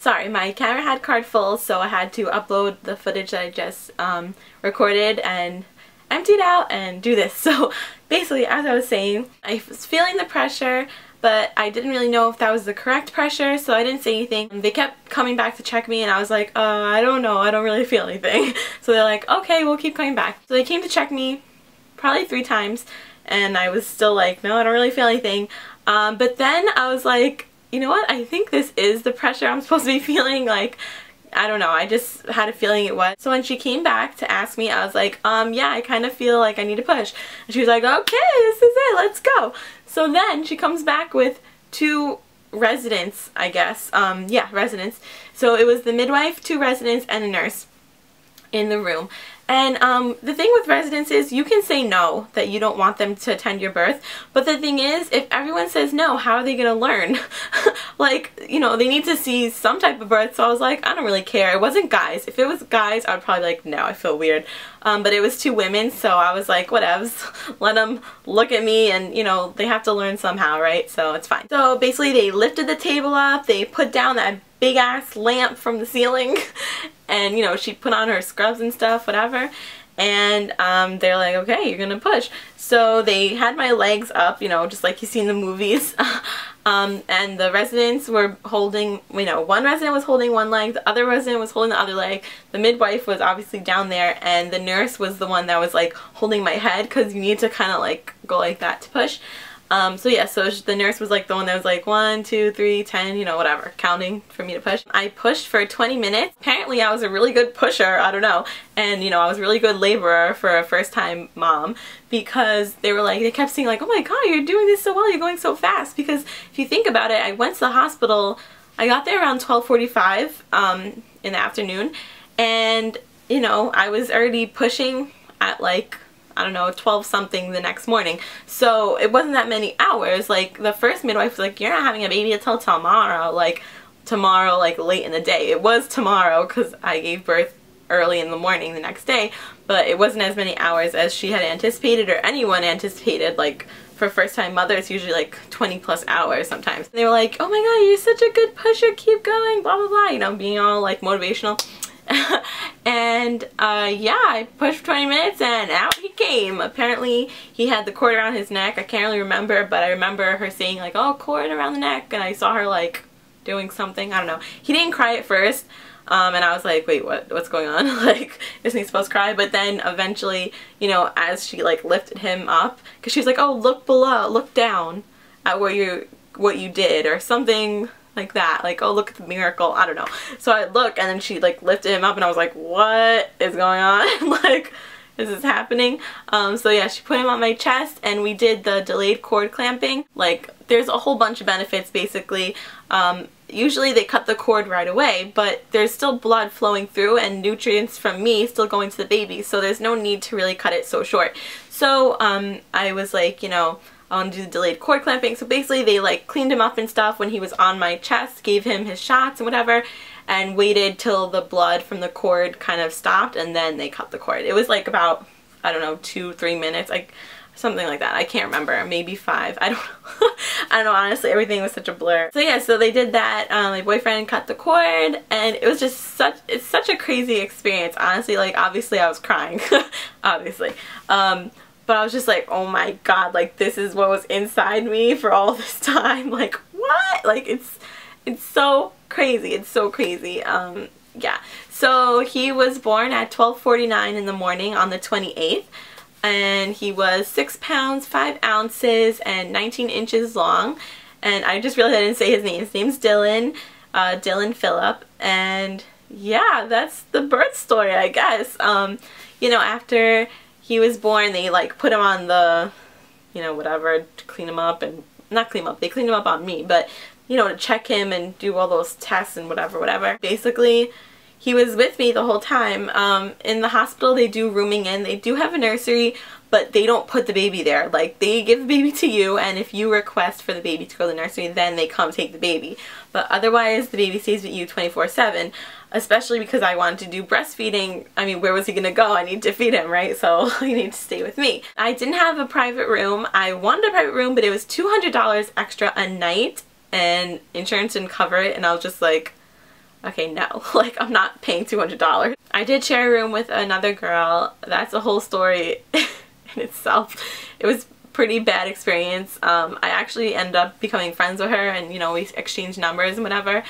Sorry, my camera had card full, so I had to upload the footage that I just recorded and emptied out and do this. So basically, as I was saying, I was feeling the pressure, but I didn't really know if that was the correct pressure, so I didn't say anything. They kept coming back to check me, and I was like, I don't know, I don't really feel anything. So they're like, okay, we'll keep coming back. So they came to check me probably 3 times, and I was still like, no, I don't really feel anything. But then I was like, you know what, I think this is the pressure I'm supposed to be feeling. Like, I don't know, I just had a feeling it was. So when she came back to ask me, I was like, yeah, I kind of feel like I need to push. And she was like, okay, this is it, let's go. So then she comes back with 2 residents, I guess. Yeah, residents. So it was the midwife, 2 residents, and a nurse in the room. And the thing with residents is you can say no, that you don't want them to attend your birth, but the thing is, if everyone says no, how are they going to learn? Like, you know, they need to see some type of birth. So I was like, I don't really care. It wasn't guys. If it was guys, I would probably be like, no, I feel weird. But it was 2 women, so I was like, whatevs. Let them look at me, and, you know, they have to learn somehow, right? So it's fine. So basically they lifted the table up, they put down that big ass lamp from the ceiling, and, you know, she put on her scrubs and stuff, whatever, and they're like, okay, you're gonna push. So they had my legs up, you know, just like you see in the movies. And the residents were holding, you know, one resident was holding one leg, the other resident was holding the other leg, the midwife was obviously down there, and the nurse was the one that was like holding my head, because you need to kind of like go like that to push. So yeah, so the nurse was like the one that was like 1, 2, 3, 10, you know, whatever, counting for me to push. I pushed for 20 minutes. Apparently I was a really good pusher, I don't know. And, you know, I was a really good laborer for a first-time mom, because they were like, they kept saying like, oh my god, you're doing this so well, you're going so fast. Because if you think about it, I went to the hospital, I got there around 12:45 in the afternoon, and, you know, I was already pushing at like, I don't know, 12 something the next morning. So it wasn't that many hours. Like, the first midwife was like, you're not having a baby until tomorrow, like late in the day. It was tomorrow because I gave birth early in the morning the next day, but it wasn't as many hours as she had anticipated, or anyone anticipated. Like, for first time mothers, usually like 20+ hours sometimes. And they were like, oh my god, you're such a good pusher, keep going, blah blah blah, you know, being all like motivational. And yeah, I pushed for 20 minutes and out he came. Apparently he had the cord around his neck. I can't really remember, but I remember her saying like, oh, cord around the neck, and I saw her like doing something, I don't know. He didn't cry at first, and I was like, wait, what's going on? Like, isn't he supposed to cry? But then eventually, you know, as she like lifted him up, because she was like, oh, look below, look down at what you did, or something like that, like, oh, look at the miracle, I don't know. So I look, and then she like lifted him up, and I was like, what is going on? Like, is this happening? So yeah, she put him on my chest, and we did the delayed cord clamping. Like, there's a whole bunch of benefits basically. Usually they cut the cord right away, but there's still blood flowing through and nutrients from me still going to the baby, so there's no need to really cut it so short. So I was like, you know, I want to do the delayed cord clamping. So basically they like cleaned him up and stuff when he was on my chest, gave him his shots and whatever, and waited till the blood from the cord kind of stopped, and then they cut the cord. It was like about, I don't know, 2-3 minutes, like something like that. I can't remember, maybe 5, I don't know. I don't know, honestly, everything was such a blur. So yeah, so they did that. My boyfriend cut the cord, and it was just it's such a crazy experience, honestly. Like, obviously I was crying, obviously. But I was just like, oh my god, like, this is what was inside me for all this time. Like, what? Like, it's so crazy. It's so crazy. Yeah. So he was born at 12:49 in the morning on the 28th. And he was 6 pounds, 5 ounces, and 19 inches long. And I just realized I didn't say his name. His name's Dylan. Dylan Phillip. And yeah, that's the birth story, I guess. You know, after he was born, they like put him on the, you know, whatever, to clean him up, and not clean him up, they cleaned him up on me, but, you know, to check him and do all those tests and whatever. Basically, he was with me the whole time. In the hospital, they do rooming in. They do have a nursery, but they don't put the baby there. Like, they give the baby to you, and if you request for the baby to go to the nursery, then they come take the baby. But otherwise, the baby stays with you 24/7, especially because I wanted to do breastfeeding. I mean, where was he gonna go? I need to feed him, right? So he needs to stay with me. I didn't have a private room. I wanted a private room, but it was $200 extra a night, and insurance didn't cover it, and I was just like, Okay, no, like I'm not paying $200. I did share a room with another girl. That's a whole story in itself. It was pretty bad experience. I actually ended up becoming friends with her, and you know, we exchanged numbers and whatever,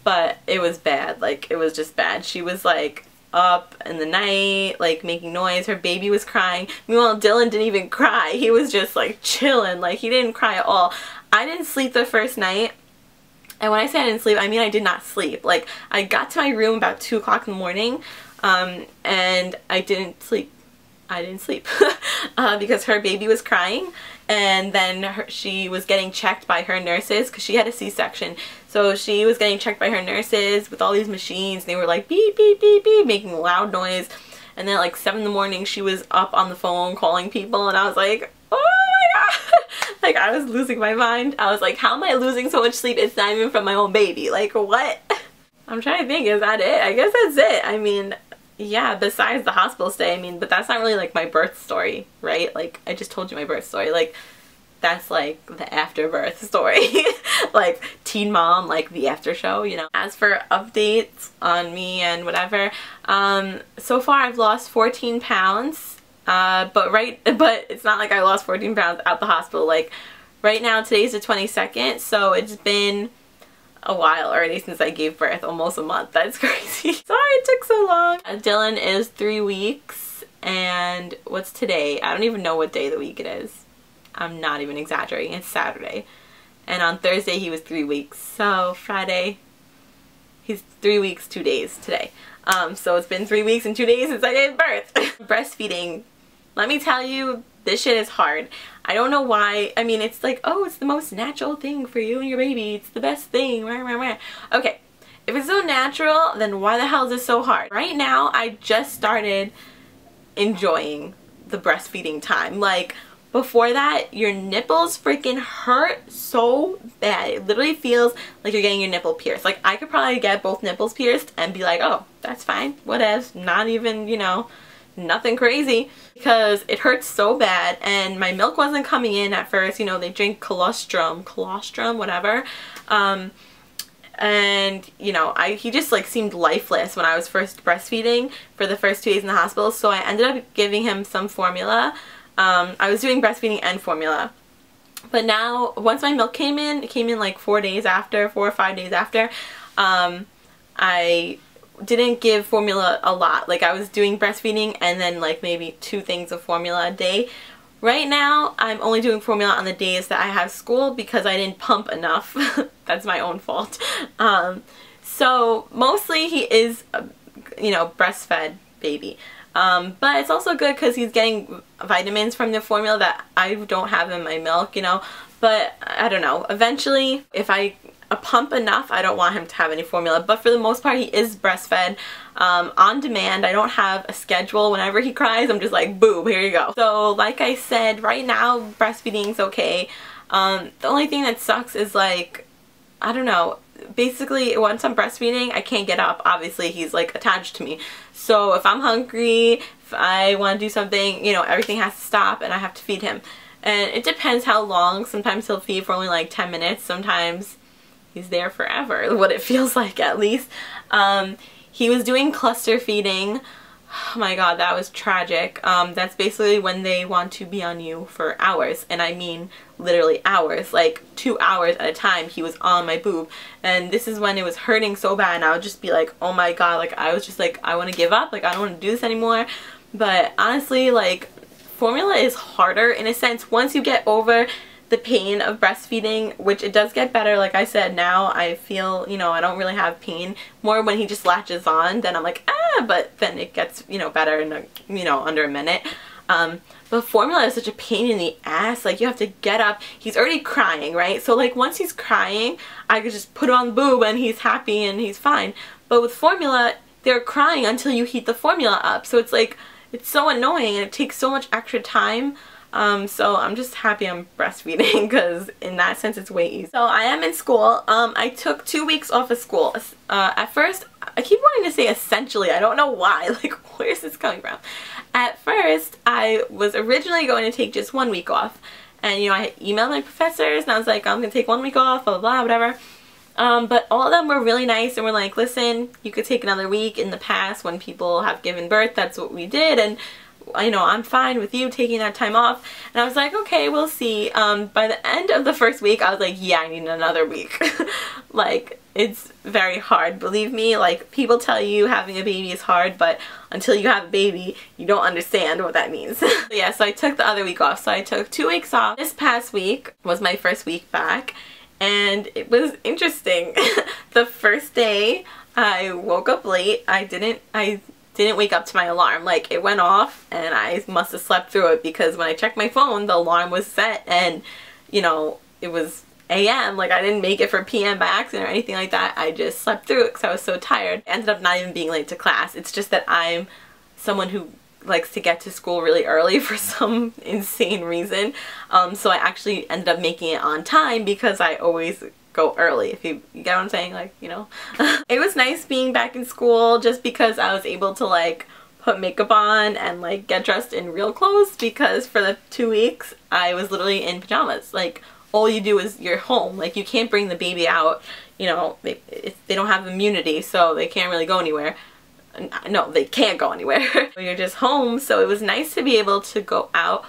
but it was bad. Like, it was just bad. She was like up in the night, like making noise. Her baby was crying. Meanwhile, Dylan didn't even cry. He was just like chilling. Like, he didn't cry at all. I didn't sleep the first night. And when I say I didn't sleep, I mean I did not sleep. Like, I got to my room about 2 o'clock in the morning, and I didn't sleep. I didn't sleep because her baby was crying, and then she was getting checked by her nurses because she had a C-section. So she was getting checked by her nurses with all these machines, and they were like beep, beep, beep, beep, making loud noise. And then at like 7 in the morning, she was up on the phone calling people, and I was like, oh my god. Like, I was losing my mind. I was like, how am I losing so much sleep? It's not even from my own baby. Like, what? I'm trying to think, is that it? I guess that's it. I mean, yeah, besides the hospital stay, I mean, but that's not really like my birth story, right? Like, I just told you my birth story. Like, that's like the afterbirth story. Like, Teen Mom, like the after show, you know. As for updates on me and whatever, so far I've lost 14 pounds. But it's not like I lost 14 pounds at the hospital. Like, right now, today's the 22nd, so it's been a while already since I gave birth, almost a month. That's crazy. Sorry it took so long. Dylan is 3 weeks, and what's today? I don't even know what day of the week it is. I'm not even exaggerating. It's Saturday. And on Thursday, he was 3 weeks. So Friday, he's 3 weeks, 2 days today. So it's been 3 weeks and 2 days since I gave birth. Breastfeeding. Let me tell you, this shit is hard. I don't know why. I mean, it's like, oh, it's the most natural thing for you and your baby. It's the best thing. Okay, if it's so natural, then why the hell is this so hard? Right now, I just started enjoying the breastfeeding time. Like, before that, your nipples freaking hurt so bad. It literally feels like you're getting your nipple pierced. Like, I could probably get both nipples pierced and be like, oh, that's fine. Whatever. Not even, you know, nothing crazy, because it hurts so bad, and my milk wasn't coming in at first. You know, they drink colostrum, whatever, and you know, he just like seemed lifeless when I was first breastfeeding for the first 2 days in the hospital. So I ended up giving him some formula. I was doing breastfeeding and formula, but now once my milk came in, it came in like 4 or 5 days after. I didn't give formula a lot. Like, I was doing breastfeeding and then like maybe 2 things of formula a day. Right now, I'm only doing formula on the days that I have school because I didn't pump enough. That's my own fault. So mostly he is, you know, breastfed baby. But it's also good because he's getting vitamins from the formula that I don't have in my milk, you know. But I don't know. Eventually, if I pump enough, I don't want him to have any formula. But for the most part, he is breastfed on demand. I don't have a schedule. Whenever he cries, I'm just like, boom, here you go. So like I said, right now, breastfeeding's okay. The only thing that sucks is like, I don't know, basically once I'm breastfeeding, I can't get up. Obviously, he's like attached to me. So if I'm hungry, if I want to do something, you know, everything has to stop and I have to feed him. And it depends how long. Sometimes he'll feed for only like 10 minutes. Sometimes he's there forever, what it feels like at least. He was doing cluster feeding. Oh my god, that was tragic. That's basically when they want to be on you for hours, and I mean literally hours, like 2 hours at a time. He was on my boob, and this is when it was hurting so bad, and I would just be like, oh my god, like I was just like, I want to give up, like I don't want to do this anymore. But honestly, like, formula is harder in a sense. Once you get over the pain of breastfeeding, which it does get better, like I said, now I feel, you know, I don't really have pain. More when he just latches on, then I'm like, ah, but then it gets, you know, better in, you know, under a minute. But formula is such a pain in the ass. Like, you have to get up. He's already crying, right? So like once he's crying, I could just put him on the boob and he's happy and he's fine. But with formula, they're crying until you heat the formula up. So it's like, it's so annoying and it takes so much extra time. So I'm just happy I'm breastfeeding because in that sense it's way easier. So I am in school. I took 2 weeks off of school. At first, I keep wanting to say essentially. I don't know why. Like, where's this coming from? At first, I was originally going to take just 1 week off. And, you know, I emailed my professors and I was like, I'm going to take 1 week off, blah, blah, blah, whatever. But all of them were really nice and were like, listen, you could take another week. In the past when people have given birth, that's what we did, and you know, I'm fine with you taking that time off. And I was like, okay, we'll see. By the end of the first week, I was like, yeah, I need another week. Like, it's very hard, believe me. Like, people tell you having a baby is hard, but until you have a baby, you don't understand what that means. Yeah, so I took the other week off. So I took 2 weeks off. This past week was my first week back, and it was interesting. The first day, I woke up late. I didn't wake up to my alarm. Like, it went off and I must have slept through it, because when I checked my phone, the alarm was set and, you know, it was AM. Like, I didn't make it for PM by accident or anything like that. I just slept through it because I was so tired. I ended up not even being late to class. It's just that I'm someone who likes to get to school really early for some insane reason. So I actually ended up making it on time because I always go early, if you get what I'm saying, like, you know. It was nice being back in school just because I was able to like put makeup on and like get dressed in real clothes, because for the 2 weeks I was literally in pajamas. Like, all you do is you're home. Like, you can't bring the baby out, you know, they don't have immunity, so they can't really go anywhere. No, they can't go anywhere. You're just home, so it was nice to be able to go out.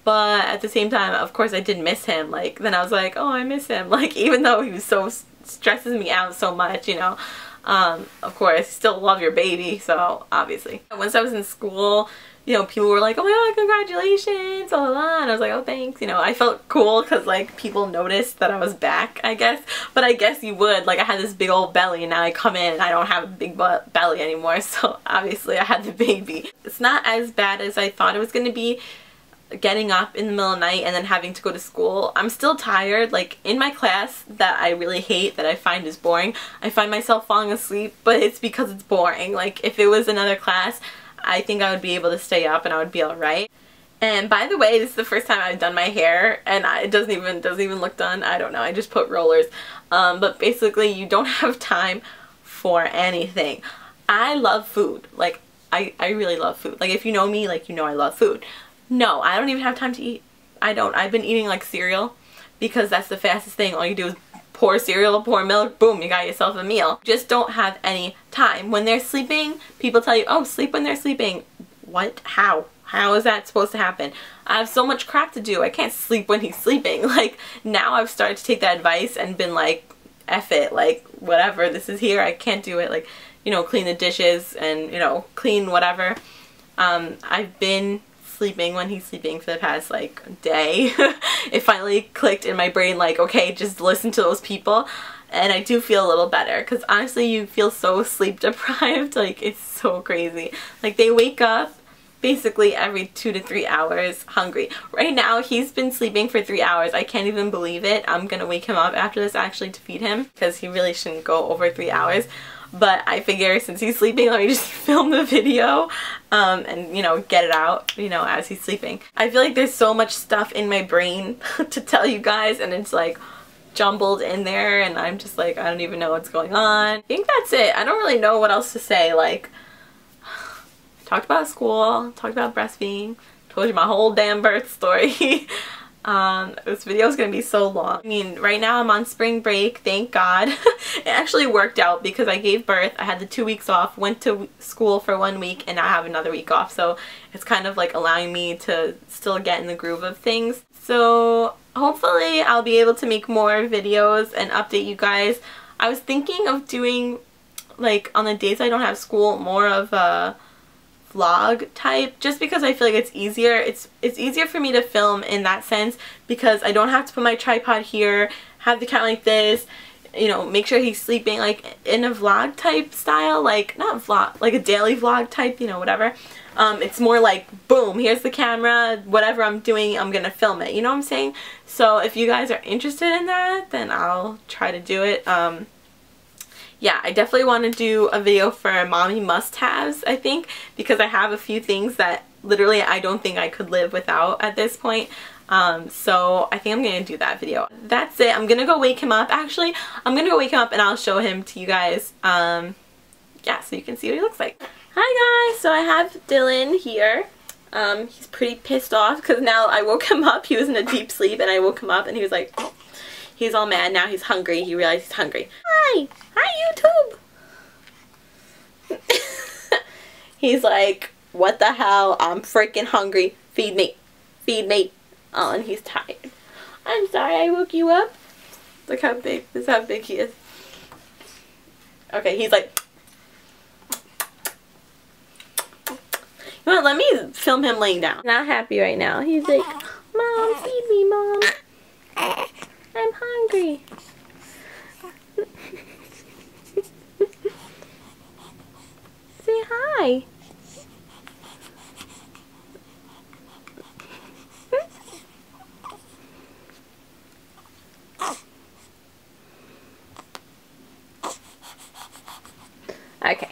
But at the same time, of course, I did miss him. Like, then I was like, oh, I miss him. Like, even though he was so, stresses me out so much, you know. Of course, still love your baby, so obviously. Once I was in school, you know, people were like, oh my god, congratulations, blah, blah, blah. And I was like, oh, thanks. You know, I felt cool because, like, people noticed that I was back, I guess. But I guess you would. Like, I had this big old belly, and now I come in and I don't have a big belly anymore. So obviously I had the baby. It's not as bad as I thought it was going to be, getting up in the middle of the night and then having to go to school. I'm still tired. Like, in my class that I really hate, that I find is boring, I find myself falling asleep, but it's because it's boring. Like, if it was another class, I think I would be able to stay up and I would be alright. And by the way, this is the first time I've done my hair, and it doesn't even look done. I don't know, I just put rollers. But basically, you don't have time for anything. I love food. Like, I really love food. Like, if you know me, like, you know I love food. No, I don't even have time to eat. I don't. I've been eating like cereal because that's the fastest thing. All you do is pour cereal, pour milk, boom, you got yourself a meal. Just don't have any time. When they're sleeping, people tell you, oh, sleep when they're sleeping. What? How? How is that supposed to happen? I have so much crap to do. I can't sleep when he's sleeping. Like, now I've started to take that advice and been like, F it. Like, whatever, this is here. I can't do it. Like, you know, clean the dishes and, you know, clean whatever. I've been sleeping when he's sleeping for the past like day. It finally clicked in my brain, like, okay, just listen to those people, and I do feel a little better, because honestly you feel so sleep deprived. Like, it's so crazy. Like, they wake up basically every 2 to 3 hours hungry. Right now he's been sleeping for 3 hours. I can't even believe it. I'm gonna wake him up after this actually to feed him, because he really shouldn't go over 3 hours. But I figure since he's sleeping, let me just film the video and, you know, get it out, you know, as he's sleeping. I feel like there's so much stuff in my brain to tell you guys, and it's like jumbled in there, and I'm just like, I don't even know what's going on. I think that's it. I don't really know what else to say. Like, talked about school, talked about breastfeeding, told you my whole damn birth story. This video is going to be so long. I mean, right now I'm on spring break, thank God. It actually worked out because I gave birth, I had the 2 weeks off, went to school for 1 week, and now I have another week off. So it's kind of like allowing me to still get in the groove of things. So hopefully I'll be able to make more videos and update you guys. I was thinking of doing, like, on the days I don't have school, more of a vlog type, just because I feel like it's easier. It's easier for me to film in that sense, because I don't have to put my tripod here, have the cat like this, you know, make sure he's sleeping, like in a vlog type style, like not vlog, like a daily vlog type, you know, whatever. It's more like, boom, here's the camera, whatever I'm doing, I'm gonna film it, you know what I'm saying? So if you guys are interested in that, then I'll try to do it. Yeah, I definitely want to do a video for mommy must-haves, I think, because I have a few things that literally I don't think I could live without at this point. So I think I'm going to do that video. That's it. I'm going to go wake him up. Actually, I'm going to go wake him up and I'll show him to you guys. Yeah, so you can see what he looks like. Hi guys! So I have Dylan here. He's pretty pissed off because now I woke him up. He was in a deep sleep and I woke him up and he was like... He's all mad now. He's hungry. He realized he's hungry. Hi! Hi, YouTube! He's like, what the hell? I'm freaking hungry. Feed me. Feed me. Oh, and he's tired. I'm sorry I woke you up. Look how big. This is how big he is. Okay, he's like... You know what? Let me film him laying down. Not happy right now. He's like, Mom, feed me, Mom. I'm hungry. Say hi. Okay.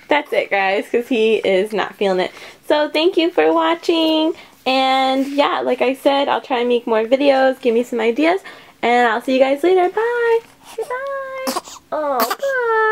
That's it, guys, because he is not feeling it. So thank you for watching. And yeah, like I said, I'll try and make more videos. Give me some ideas. And I'll see you guys later. Bye. Goodbye. Oh, bye.